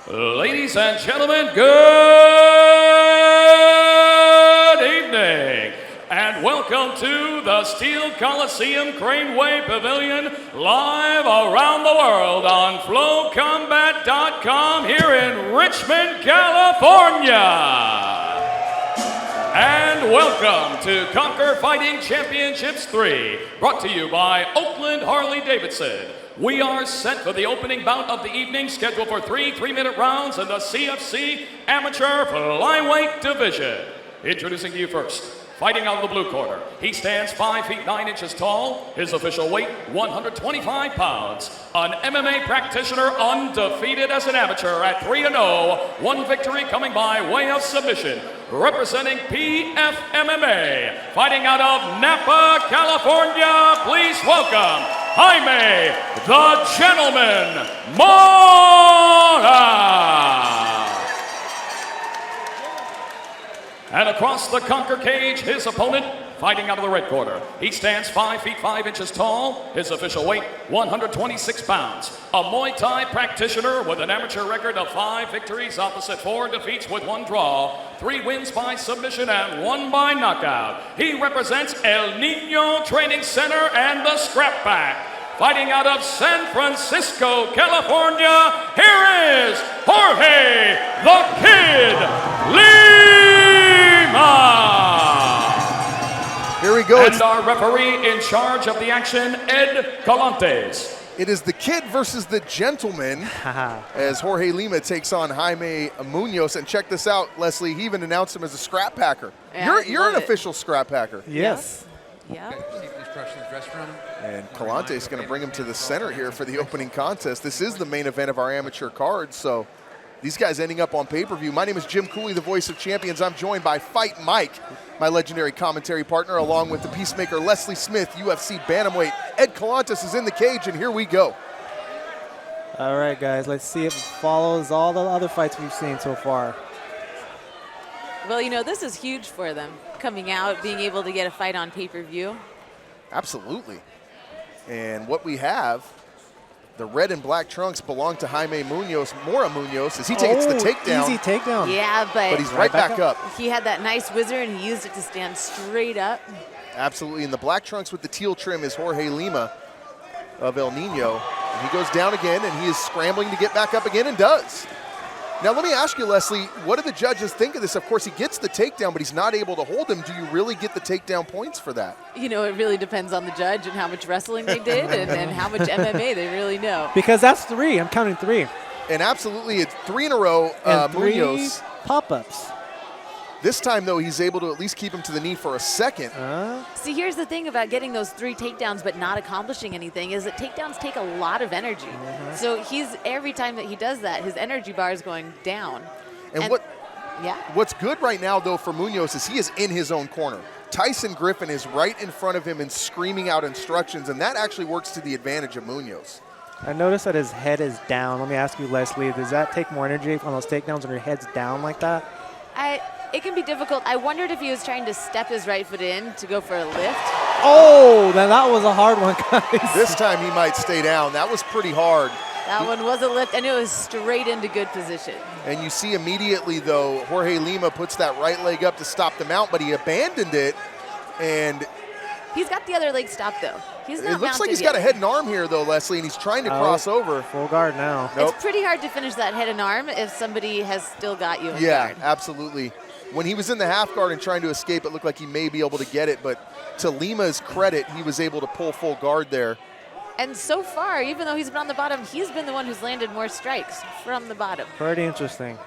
Ladies and gentlemen, good evening, and welcome to the Steel Coliseum Craneway Pavilion, live around the world on FlowCombat.com here in Richmond, California. And welcome to Conquer Fighting Championships 3, brought to you by Oakland Harley-Davidson. We are set for the opening bout of the evening, scheduled for three 3-minute rounds in the CFC Amateur Flyweight Division. Introducing to you first, fighting out of the blue corner. He stands 5 feet 9 inches tall. His official weight, 125 pounds. An MMA practitioner, undefeated as an amateur at 3-0. One victory coming by way of submission. Representing PFMMA, fighting out of Napa, California, please welcome Jaime, the Gentleman, Mora! And across the Conquer cage, his opponent, fighting out of the red corner. He stands 5 feet 5 inches tall. His official weight, 126 pounds. A Muay Thai practitioner with an amateur record of 5 victories opposite 4 defeats with 1 draw, 3 wins by submission and 1 by knockout. He represents El Nino Training Center and the Scrap Pack. Fighting out of San Francisco, California, here is Jorge the Kid Lima. Here we go. And our referee in charge of the action, Ed Galantes. It is the Kid versus the Gentleman as Jorge Lima takes on Jaime Munoz. And check this out, Leslie. He even announced him as a scrap packer. Yeah, You're an official scrap packer. Yes. Yeah. And Calante is going to bring him to the center here for the opening contest. This is the main event of our amateur card, so these guys ending up on pay-per-view. My name is Jim Cooley, the voice of champions. I'm joined by Fight Mike, my legendary commentary partner, along with the Peacemaker Leslie Smith, UFC bantamweight. Ed Calantes is in the cage, and here we go. All right, guys, let's see if it follows all the other fights we've seen so far. Well, you know, this is huge for them, coming out, being able to get a fight on pay-per-view. Absolutely. And what we have, the red and black trunks belong to Jaime Munoz. Mora-Muñoz, as he takes the takedown. Easy takedown. Yeah, But he's right back up. He had that nice whizzer, and he used it to stand straight up. Absolutely. And the black trunks with the teal trim is Jorge Lima of El Nino. And he goes down again, and he is scrambling to get back up again, and does. Now, let me ask you, Leslie, what do the judges think of this? Of course, he gets the takedown, but he's not able to hold him. Do you really get the takedown points for that? You know, it really depends on the judge and how much wrestling they did and how much MMA they really know. Because that's 3. I'm counting 3. And absolutely, it's 3 in a row. And 3 Munoz. pop-ups. This time, though, he's able to at least keep him to the knee for a second. See, here's the thing about getting those 3 takedowns but not accomplishing anything is that takedowns take a lot of energy. So every time that he does that, his energy bar is going down. And what's good right now, though, for Munoz is he is in his own corner. Tyson Griffin is right in front of him and screaming out instructions, and that actually works to the advantage of Munoz. I noticed that his head is down. Let me ask you, Leslie, does that take more energy on those takedowns when your head's down like that? It can be difficult. I wondered if he was trying to step his right foot in to go for a lift. Oh, then that was a hard one, guys. This time he might stay down. That was pretty hard. That one was a lift, and it was straight into good position. And you see immediately, though, Jorge Lima puts that right leg up to stop the mount, but he abandoned it, and he's got the other leg stopped, though. He's not it looks like he's yet. got a head and arm here, though, Leslie, and he's trying to cross over. Full guard now. Nope. It's pretty hard to finish that head and arm if somebody has still got you in Yeah, guard. absolutely. When he was in the half guard and trying to escape, it looked like he may be able to get it, but to Lima's credit, he was able to pull full guard there. And so far, even though he's been on the bottom, he's been the one who's landed more strikes from the bottom. Pretty interesting.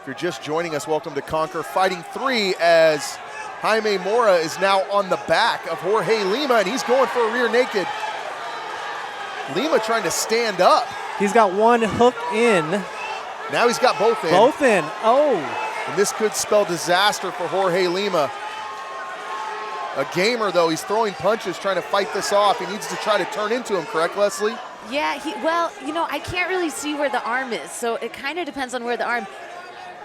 If you're just joining us, welcome to Conquer Fighting 3 as Jaime Mora is now on the back of Jorge Lima, and he's going for a rear naked. Lima trying to stand up. He's got one hook in. Now he's got both in. Both in. Oh. And this could spell disaster for Jorge Lima. A gamer, though, he's throwing punches, trying to fight this off. He needs to try to turn into him, correct, Leslie? Yeah, well, you know, I can't really see where the arm is, so it kind of depends on where the arm.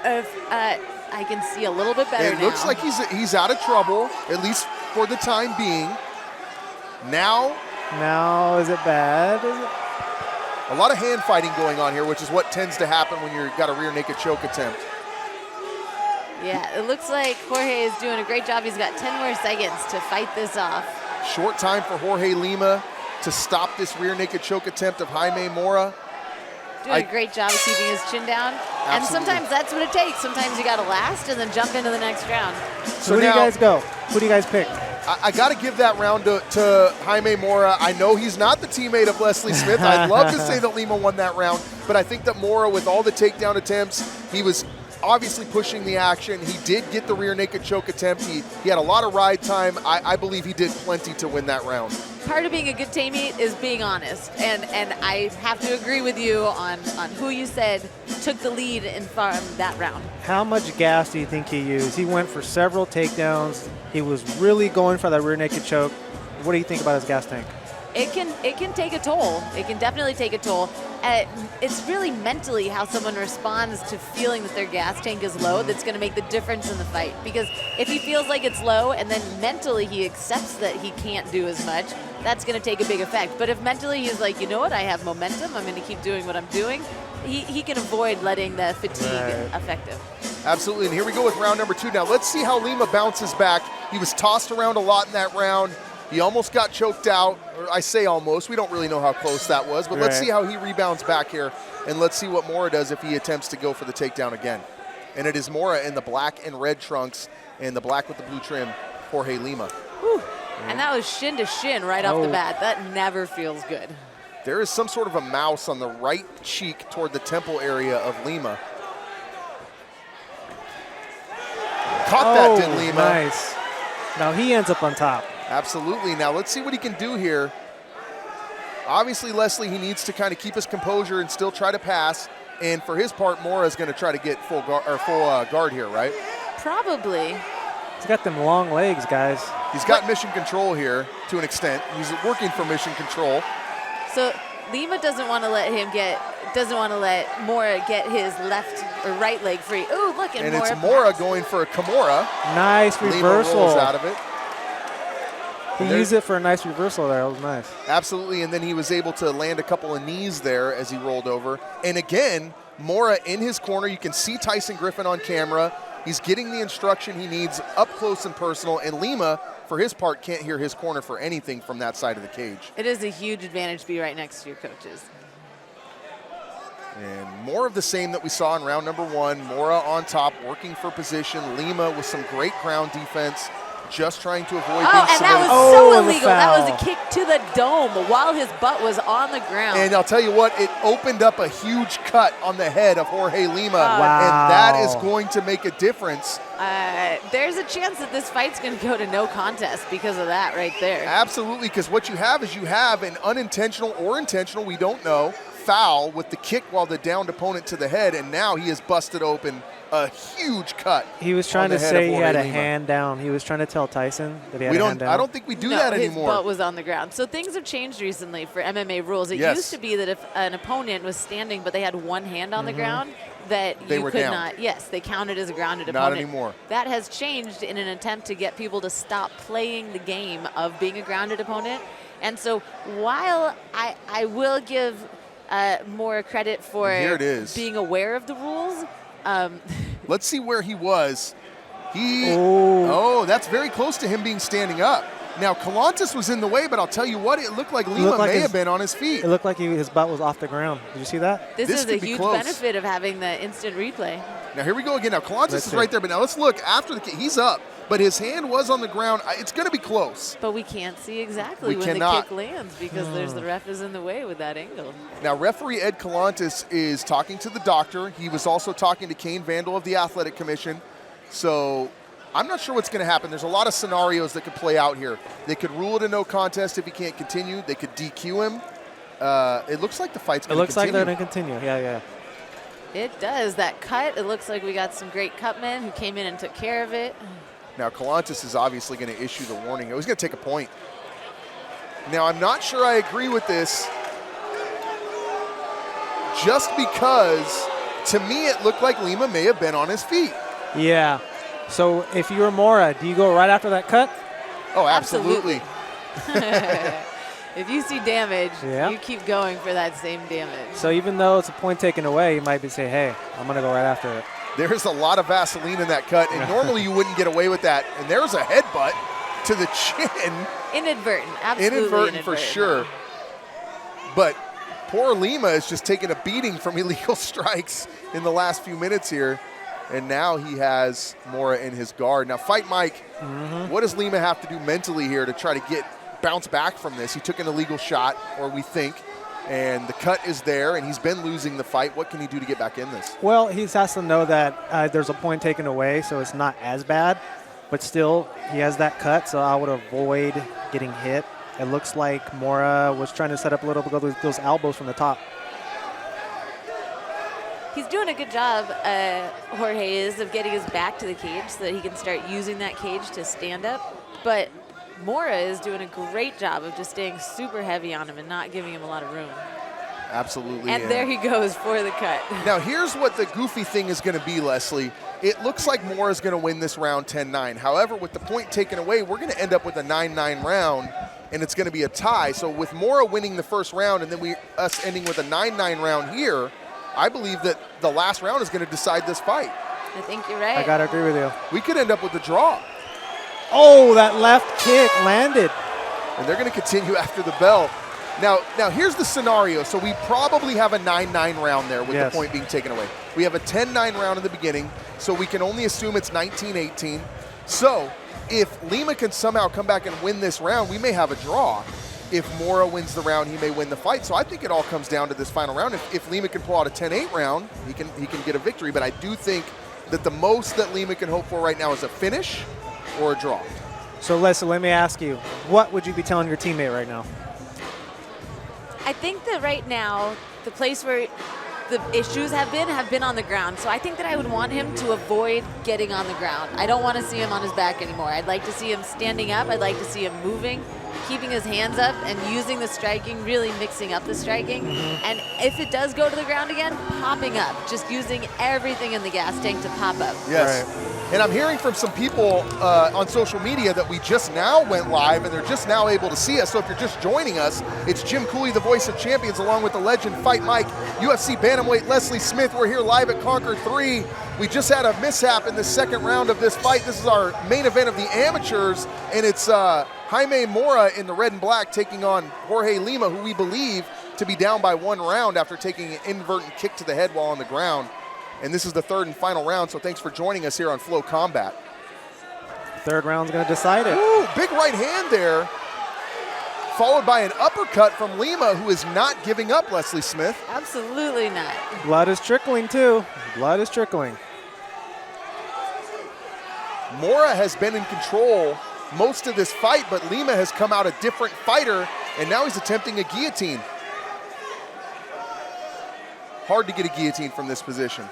I can see a little bit better now. It looks like he's out of trouble, at least for the time being. Now, is it bad? Is it? A lot of hand fighting going on here, which is what tends to happen when you've got a rear naked choke attempt. Yeah, it looks like Jorge is doing a great job. He's got 10 more seconds to fight this off. Short time for Jorge Lima to stop this rear naked choke attempt of Jaime Mora. Doing a great job of keeping his chin down. Absolutely. And sometimes that's what it takes. Sometimes you got to last and then jump into the next round. So who do you guys go? Who do you guys pick? I got to give that round to Jaime Mora. I know he's not the teammate of Leslie Smith. I'd love to say that Lima won that round, but I think that Mora, with all the takedown attempts, he was obviously pushing the action. He did get the rear naked choke attempt. He had a lot of ride time. I believe he did plenty to win that round. Part of being a good teammate is being honest, and I have to agree with you on who you said took the lead from that round. How much gas do you think he used? He went for several takedowns. He was really going for that rear naked choke. What do you think about his gas tank? It can take a toll. It can definitely take a toll. It's really mentally how someone responds to feeling that their gas tank is low that's going to make the difference in the fight. Because if he feels like it's low and then mentally he accepts that he can't do as much, that's going to take a big effect. But if mentally he's like, you know what, I have momentum, I'm going to keep doing what I'm doing, he can avoid letting the fatigue affect him. Absolutely, and here we go with round number 2 now. Let's see how Lima bounces back. He was tossed around a lot in that round. He almost got choked out, or I say almost. We don't really know how close that was, but let's see how he rebounds back here, and let's see what Mora does if he attempts to go for the takedown again. And it is Mora in the black and red trunks and the black with the blue trim, Jorge Lima. Whew. And that was shin to shin right off the bat. That never feels good. There is some sort of a mouse on the right cheek toward the temple area of Lima. Caught that, did Lima. Nice. Now he ends up on top. Absolutely. Now let's see what he can do here. Obviously, Leslie, he needs to kind of keep his composure and still try to pass. And for his part, Mora is going to try to get full guard here, right? Probably. He's got them long legs, guys. He's got mission control here to an extent. He's working for mission control. So Lima doesn't want to let Mora get his left or right leg free. Ooh, look, and it's Mora going for a Kimura. Nice reversal. Lima rolls out of it. He used it for a nice reversal there. That was nice. Absolutely, and then he was able to land a couple of knees there as he rolled over. And again, Mora in his corner. You can see Tyson Griffin on camera. He's getting the instruction he needs up close and personal, and Lima, for his part, can't hear his corner for anything from that side of the cage. It is a huge advantage to be right next to your coaches. And more of the same that we saw in round number 1. Mora on top, working for position. Lima with some great ground defense, just trying to avoid being and submitted. that was so illegal. That was a kick to the dome while his butt was on the ground. And I'll tell you what, it opened up a huge cut on the head of Jorge Lima. Wow. And that is going to make a difference. There's a chance that this fight's going to go to no contest because of that right there. Absolutely, because what you have is you have an unintentional or intentional, we don't know, foul with the kick while the downed opponent to the head, and now he has busted open a huge cut. He was trying to say he had a hand down. He was trying to tell Tyson that he had a hand down. I don't think we do that anymore. His butt was on the ground. So things have changed recently for MMA rules. It used to be that if an opponent was standing but they had one hand on the ground, that They you were could down. not. Yes, they counted as a grounded Not opponent. anymore. That has changed in an attempt to get people to stop playing the game of being a grounded opponent. And so while I will give more credit for being aware of the rules. Let's see where he was. That's very close to him being standing up. Now, Calantes was in the way, but I'll tell you what, it looked like Lima may have been on his feet. It looked like his butt was off the ground. Did you see that? This is a huge benefit of having the instant replay. Now, here we go again. Now, Calantes is right there, but now let's look after the kick. He's up, but his hand was on the ground. It's going to be close. But we can't see exactly when the kick lands because there's the ref is in the way with that angle. Now, referee Ed Calantes is talking to the doctor. He was also talking to Kane Vandal of the Athletic Commission. So I'm not sure what's going to happen. There's a lot of scenarios that could play out here. They could rule it a no contest if he can't continue. They could DQ him. It looks like the fight's going to continue. It looks like they're going to continue. Yeah. It does. That cut, it looks like we got some great cutmen who came in and took care of it. Now, Calantes is obviously going to issue the warning. He's going to take a point. Now, I'm not sure I agree with this just because, to me, it looked like Lima may have been on his feet. Yeah. So if you were Mora, do you go right after that cut? Oh, absolutely. If you see damage, Yeah. you keep going for that same damage. So even though it's a point taken away, you might be saying, hey, I'm going to go right after it. There's a lot of Vaseline in that cut, and normally you wouldn't get away with that. And there's a headbutt to the chin. Inadvertent, absolutely Inadvertent for sure. But poor Lima is just taking a beating from illegal strikes in the last few minutes here. And now he has Mora in his guard. Now, Fight Mike, what does Lima have to do mentally here to try to bounce back from this? He took an illegal shot, or we think, and the cut is there, and he's been losing the fight. What can he do to get back in this? Well, he has to know that there's a point taken away, so it's not as bad. But still, he has that cut, so I would avoid getting hit. It looks like Mora was trying to set up a little bit of those elbows from the top. He's doing a good job, Jorge is, of getting his back to the cage so that he can start using that cage to stand up. But Mora is doing a great job of just staying super heavy on him and not giving him a lot of room. Absolutely. And there he goes for the cut. Now, here's what the goofy thing is going to be, Leslie. It looks like Mora's going to win this round 10-9. However, with the point taken away, we're going to end up with a 9-9 round, and it's going to be a tie. So with Mora winning the first round and then us ending with a 9-9 round here, I believe that the last round is going to decide this fight. I think you're right. I got to agree with you. We could end up with a draw. Oh, that left kick landed. And they're going to continue after the bell. Now here's the scenario. So we probably have a 9-9 round there with the point being taken away. We have a 10-9 round in the beginning, so we can only assume it's 19-18. So if Lima can somehow come back and win this round, we may have a draw. If Mora wins the round, he may win the fight. So I think it all comes down to this final round. If Lima can pull out a 10-8 round, he can get a victory. But I do think that the most that Lima can hope for right now is a finish or a draw. So, Leslie, let me ask you, what would you be telling your teammate right now? I think that right now, the place where the issues have been on the ground. So I think that I would want him to avoid getting on the ground. I don't want to see him on his back anymore. I'd like to see him standing up. I'd like to see him moving, keeping his hands up and using the striking, really mixing up the striking. And if it does go to the ground again, popping up, just using everything in the gas tank to pop up. Yes. Right. And I'm hearing from some people on social media that we just now went live and they're just now able to see us. So if you're just joining us, it's Jim Cooley, the voice of champions, along with the legend Fight Mike, UFC bantamweight Leslie Smith. We're here live at Conquer 3. We just had a mishap in the second round of this fight. This is our main event of the amateurs, and it's Jaime Mora in the red and black taking on Jorge Lima, who we believe to be down by 1 round after taking an inadvertent kick to the head while on the ground. And this is the third and final round, so thanks for joining us here on Flow Combat. Third round's going to decide it. Ooh, big right hand there, followed by an uppercut from Lima, who is not giving up, Leslie Smith. Absolutely not. Blood is trickling, too. Blood is trickling. Mora has been in control most of this fight, but Lima has come out a different fighter, and now he's attempting a guillotine. Hard to get a guillotine from this position.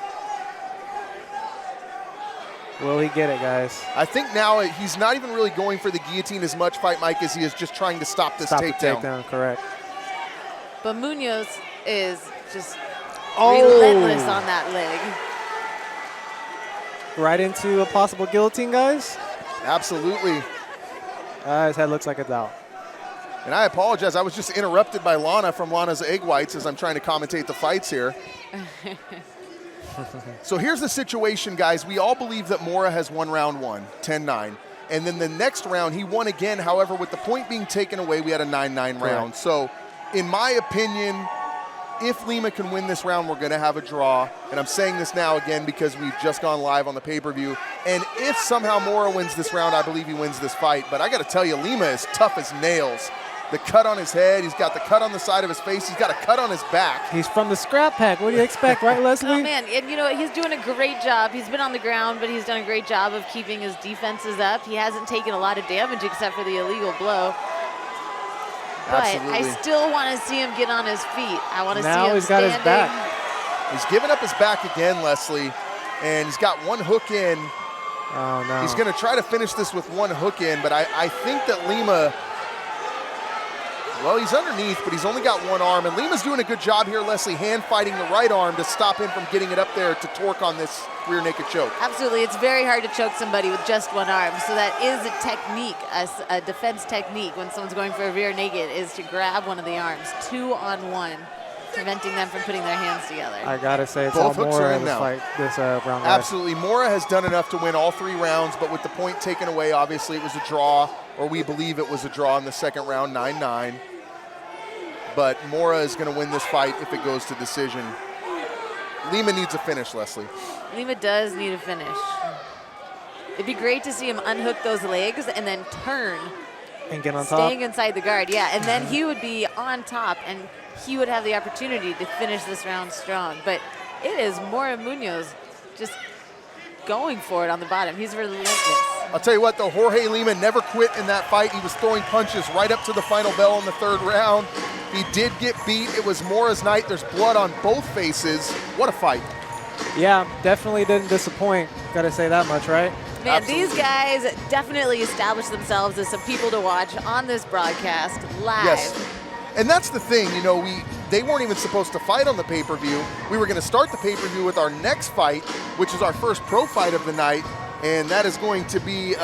Will he get it, guys? I think now he's not even really going for the guillotine as much, Fight Mike, as he is just trying to stop this takedown. Stop the takedown, correct. But Munoz is just relentless on that leg. Right into a possible guillotine, guys? Absolutely. His head looks like it's out. And I apologize, I was just interrupted by Lana from Lana's Egg Whites as I'm trying to commentate the fights here. So here's the situation, guys. We all believe that Mora has won round 1, 10-9. And then the next round, he won again. However, with the point being taken away, we had a 9-9 round. So in my opinion, if Lima can win this round, we're going to have a draw. And I'm saying this now again because we've just gone live on the pay-per-view. And if somehow Mora wins this round, I believe he wins this fight. But I got to tell you, Lima is tough as nails. The cut on his head, he's got the cut on the side of his face, he's got a cut on his back. He's from the scrap pack. What do you expect, right, Leslie? Oh, man, and you know, he's doing a great job. He's been on the ground, but he's done a great job of keeping his defenses up. He hasn't taken a lot of damage except for the illegal blow. But Absolutely. I still want to see him get on his feet. I want to see him Now he's got standing. his back. He's giving up his back again, Leslie, and he's got one hook in. Oh, no. He's going to try to finish this with one hook in, but I think that Lima Well, he's underneath, but he's only got one arm, and Lima's doing a good job here, Leslie, hand fighting the right arm to stop him from getting it up there to torque on this rear naked choke. Absolutely. It's very hard to choke somebody with just one arm. So that is a technique, a defense technique when someone's going for a rear naked, is to grab one of the arms, 2-on-1, preventing them from putting their hands together. I gotta say, it's Both all hooks are Mora in in this now. fight, this round. Absolutely. Mora has done enough to win all 3 rounds, but with the point taken away, obviously it was a draw, or we believe it was a draw in the second round, 9-9. But Mora is going to win this fight if it goes to decision. Lima needs a finish, Leslie. Lima does need a finish. It'd be great to see him unhook those legs and then turn, And get on top. staying inside the guard. Yeah, and then he would be on top, and he would have the opportunity to finish this round strong. But it is Mora-Muñoz just going for it on the bottom. He's relentless. I'll tell you what, though, Jorge Lima never quit in that fight. He was throwing punches right up to the final bell in the 3rd round. He did get beat. It was Mora's night. There's blood on both faces. What a fight. Yeah, definitely didn't disappoint. Gotta say that much, right? Man, Absolutely. these guys definitely established themselves as some people to watch on this broadcast live. Yes. And that's the thing, you know, they weren't even supposed to fight on the pay-per-view. We were going to start the pay-per-view with our next fight, which is our first pro fight of the night, and that is going to be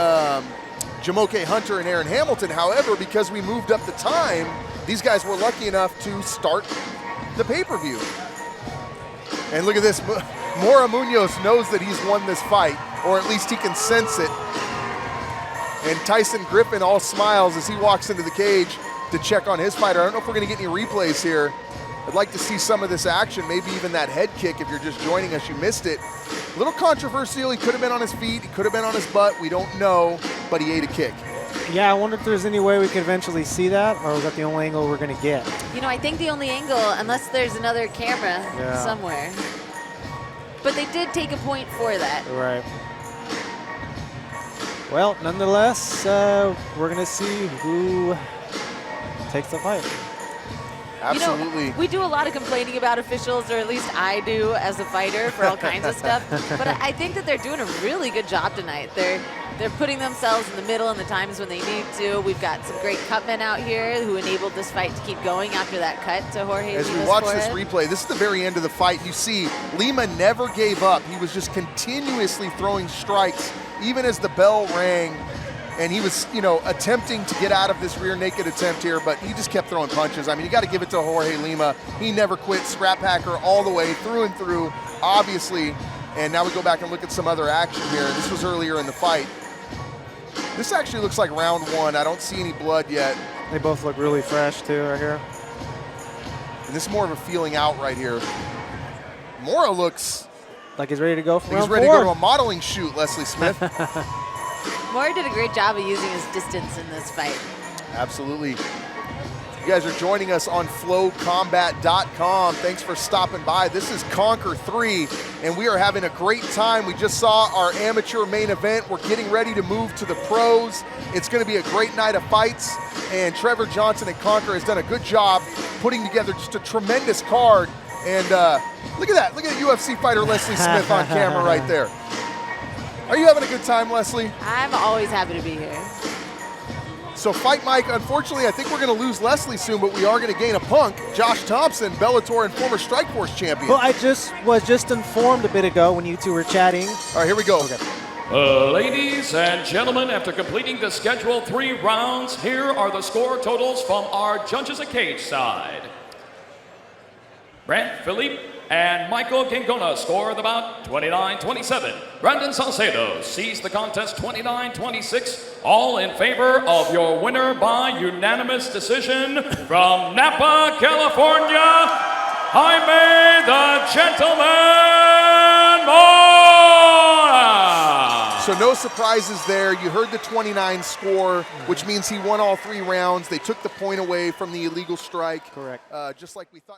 Jamoke Hunter and Aaron Hamilton. However, because we moved up the time, these guys were lucky enough to start the pay-per-view. And look at this. Mora-Muñoz knows that he's won this fight, or at least he can sense it. And Tyson Griffin all smiles as he walks into the cage to check on his fighter. I don't know if we're going to get any replays here. I'd like to see some of this action, maybe even that head kick. If you're just joining us, you missed it. A little controversial. He could have been on his feet. He could have been on his butt. We don't know, but he ate a kick. Yeah, I wonder if there's any way we could eventually see that, or is that the only angle we're going to get? You know, I think the only angle, unless there's another camera somewhere. But they did take a point for that. Right. Well, nonetheless, we're going to see who takes the fight. Absolutely. You know, we do a lot of complaining about officials, or at least I do as a fighter, for all kinds of stuff. But I think that they're doing a really good job tonight. They're putting themselves in the middle in the times when they need to. We've got some great cutmen out here who enabled this fight to keep going after that cut to Jorge. As we Lima's watch this forehead. replay, this is the very end of the fight. You see Lima never gave up. He was just continuously throwing strikes, even as the bell rang. And he was, you know, attempting to get out of this rear naked attempt here, but he just kept throwing punches. I mean, you got to give it to Jorge Lima. He never quit. Scrap Hacker all the way, through and through, obviously. And now we go back and look at some other action here. This was earlier in the fight. This actually looks like round 1. I don't see any blood yet. They both look really fresh, too, right here. And this is more of a feeling out right here. Mora looks like he's ready to go for like he's round ready 4. to go to a modeling shoot, Leslie Smith. Mora did a great job of using his distance in this fight. Absolutely. You guys are joining us on flowcombat.com. Thanks for stopping by. This is Conquer 3, and we are having a great time. We just saw our amateur main event. We're getting ready to move to the pros. It's going to be a great night of fights, and Trevor Johnson at Conquer has done a good job putting together just a tremendous card. And look at that. Look at UFC fighter Leslie Smith on camera right there. Are you having a good time, Leslie? I'm always happy to be here. So Fight Mike, unfortunately, I think we're going to lose Leslie soon, but we are going to gain a punk. Josh Thompson, Bellator and former Strikeforce champion. Well, I was just informed a bit ago when you two were chatting. All right, here we go. Okay. Ladies and gentlemen, after completing the scheduled 3 rounds, here are the score totals from our judges at cage side. Brant Philippe and Michael Gingona score the bout 29-27. Brandon Salcedo sees the contest 29-26, all in favor of your winner by unanimous decision from Napa, California, Jaime the Gentleman Mora! So no surprises there. You heard the 29 score, which means he won all 3 rounds. They took the point away from the illegal strike. Correct. Just like we thought.